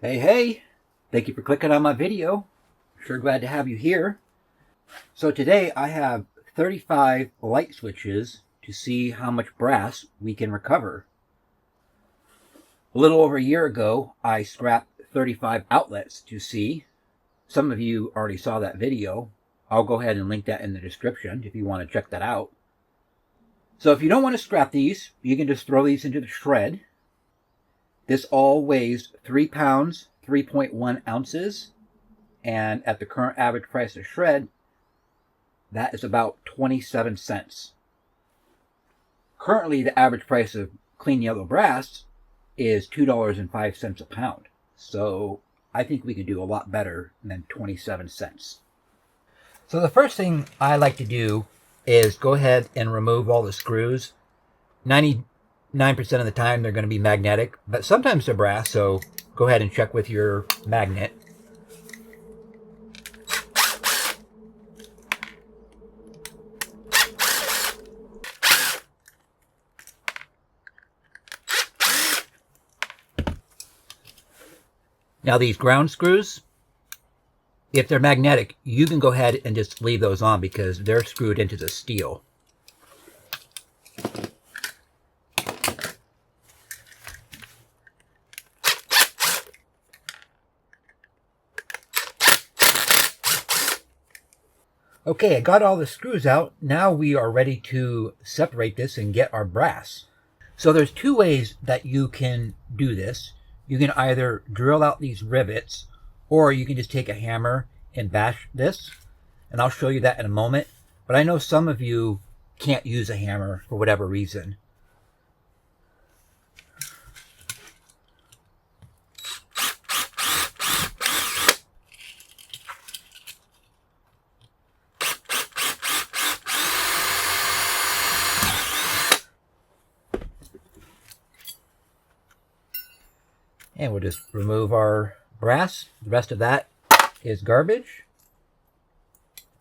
Hey, thank you for clicking on my video. Sure glad to have you here. So today I have 35 light switches to see how much brass we can recover. A little over a year ago, I scrapped 35 outlets to see. Some of you already saw that video. I'll go ahead and link that in the description if you want to check that out. So if you don't want to scrap these, you can just throw these into the shred. This all weighs 3 pounds, 3.1 ounces, and at the current average price of shred, that is about 27 cents. Currently, the average price of clean yellow brass is $2.05 a pound. So I think we could do a lot better than 27 cents. So the first thing I like to do is go ahead and remove all the screws. 99% of the time they're going to be magnetic, but sometimes they're brass, so go ahead and check with your magnet. Now these ground screws, if they're magnetic, you can go ahead and just leave those on because they're screwed into the steel. Okay, I got all the screws out. Now we are ready to separate this and get our brass. So there's two ways that you can do this. You can either drill out these rivets, or you can just take a hammer and bash this. And I'll show you that in a moment. But I know some of you can't use a hammer for whatever reason. And we'll just remove our brass. The rest of that is garbage.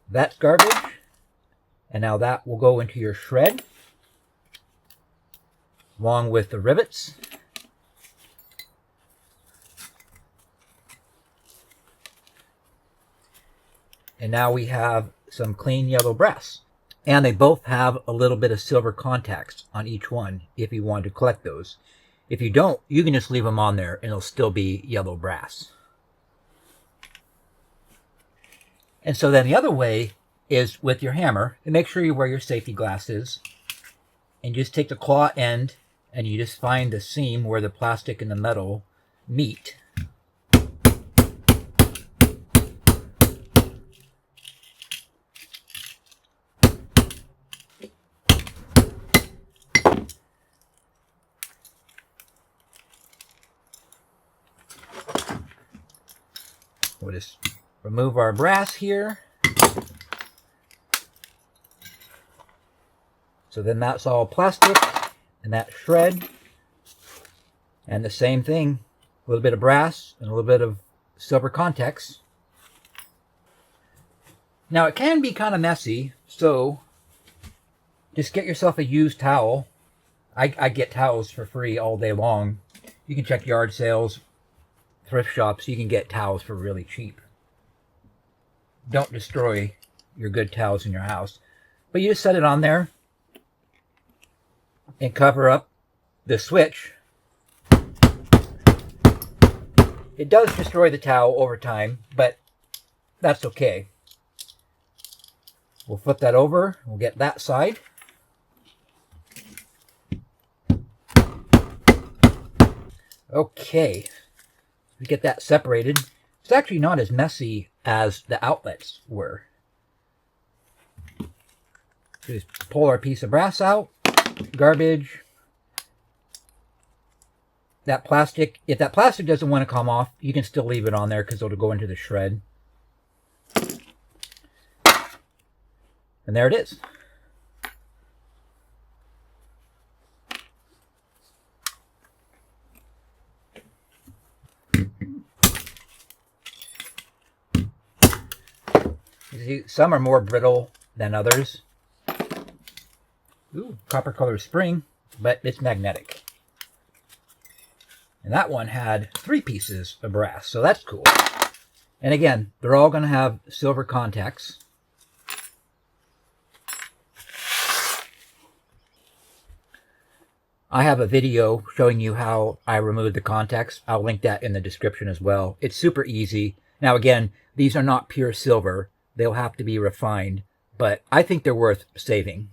That's garbage. And now that will go into your shred, along with the rivets. And now we have some clean yellow brass. And they both have a little bit of silver contacts on each one if you want to collect those. If you don't, you can just leave them on there and it'll still be yellow brass. And so then the other way is with your hammer, and make sure you wear your safety glasses, and just take the claw end and you just find the seam where the plastic and the metal meet. We'll just remove our brass here. So then that's all plastic, and that shred. And the same thing, a little bit of brass and a little bit of silver contacts. Now it can be kind of messy, so just get yourself a used towel. I get towels for free all day long. You can check yard sales, thrift shops, you can get towels for really cheap. Don't destroy your good towels in your house. But you just set it on there and cover up the switch. It does destroy the towel over time, but that's okay. We'll flip that over. We'll get that side. Okay. We get that separated. It's actually not as messy as the outlets were. Just pull our piece of brass out. Garbage. That plastic, if that plastic doesn't want to come off, you can still leave it on there because it'll go into the shred. And there it is. You see, some are more brittle than others. Ooh, copper colored spring, but it's magnetic. And that one had 3 pieces of brass, so that's cool. And again, they're all going to have silver contacts. I have a video showing you how I removed the contacts. I'll link that in the description as well. It's super easy. Now again, these are not pure silver. They'll have to be refined, but I think they're worth saving.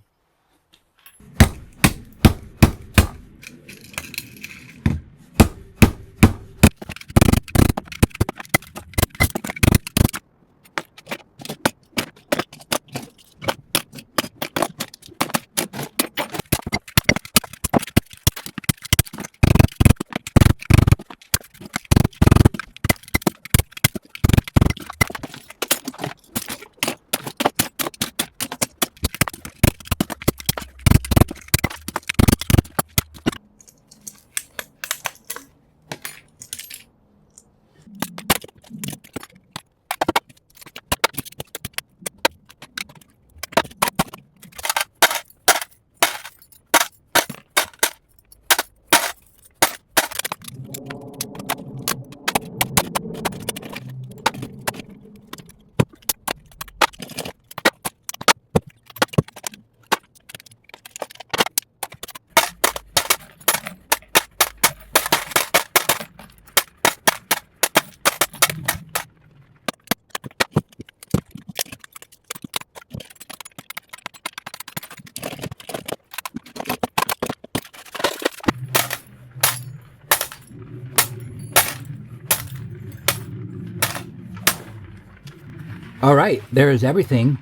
All right, there is everything.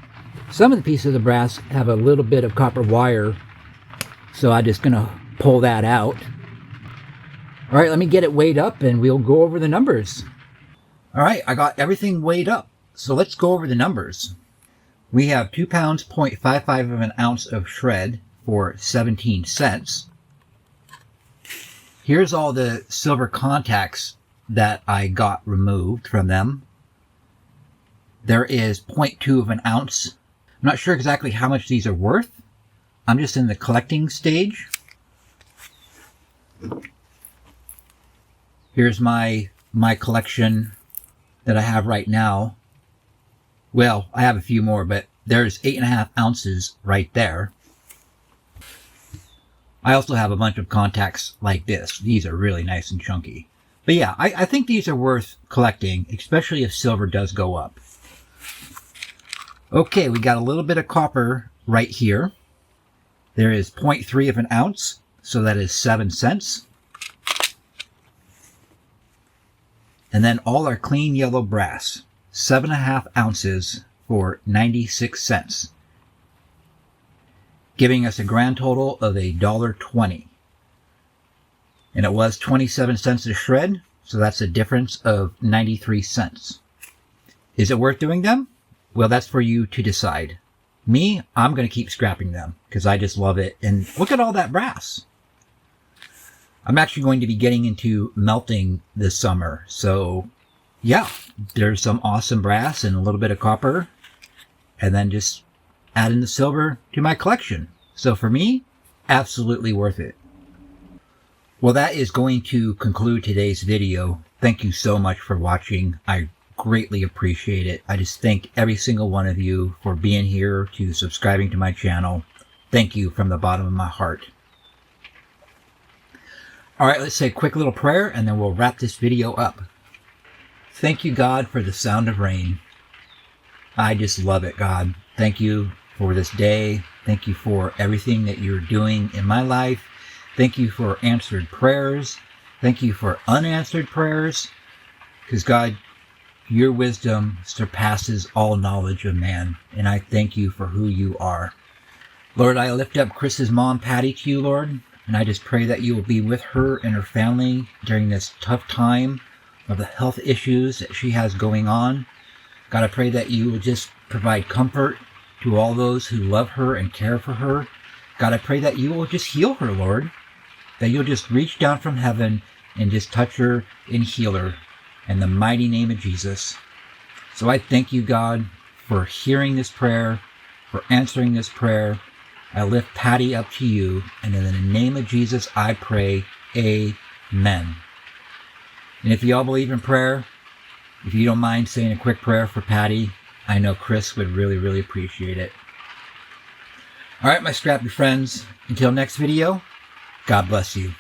Some of the pieces of brass have a little bit of copper wire, so I'm just gonna pull that out. All right, let me get it weighed up and we'll go over the numbers. All right, I got everything weighed up, so let's go over the numbers. We have 2 pounds, 0.55 of an ounce of shred for 17 cents. Here's all the silver contacts that I got removed from them. There is 0.2 of an ounce. I'm not sure exactly how much these are worth. I'm just in the collecting stage. Here's my collection that I have right now. Well, I have a few more, but there's 8.5 ounces right there. I also have a bunch of contacts like this. These are really nice and chunky. But yeah, I think these are worth collecting, especially if silver does go up. Okay, we got a little bit of copper right here. There is 0.3 of an ounce, so that is 7 cents. And then all our clean yellow brass, 7.5 ounces for 96 cents. Giving us a grand total of $1.20. And it was 27 cents a shred, so that's a difference of 93 cents. Is it worth doing them? Well, that's for you to decide. Me, I'm going to keep scrapping them because I just love it. And look at all that brass. I'm actually going to be getting into melting this summer. So yeah, there's some awesome brass and a little bit of copper. And then just adding the silver to my collection. So for me, absolutely worth it. Well, that is going to conclude today's video. Thank you so much for watching. I greatly appreciate it. I just thank every single one of you for being here, to subscribing to my channel. Thank you from the bottom of my heart. All right, let's say a quick little prayer and then we'll wrap this video up. Thank you, God, for the sound of rain. I just love it, God. Thank you for this day. Thank you for everything that you're doing in my life. Thank you for answered prayers. Thank you for unanswered prayers. Because God, your wisdom surpasses all knowledge of man, and I thank you for who you are. Lord, I lift up Chris's mom, Patty, to you, Lord, and I just pray that you will be with her and her family during this tough time of the health issues that she has going on. God, I pray that you will just provide comfort to all those who love her and care for her. God, I pray that you will just heal her, Lord, that you'll just reach down from heaven and just touch her and heal her. In the mighty name of Jesus. So I thank you, God, for hearing this prayer, for answering this prayer. I lift Patty up to you, and in the name of Jesus, I pray, amen. And if you all believe in prayer, if you don't mind saying a quick prayer for Patty, I know Chris would really, really appreciate it. All right, my scrappy friends, until next video, God bless you.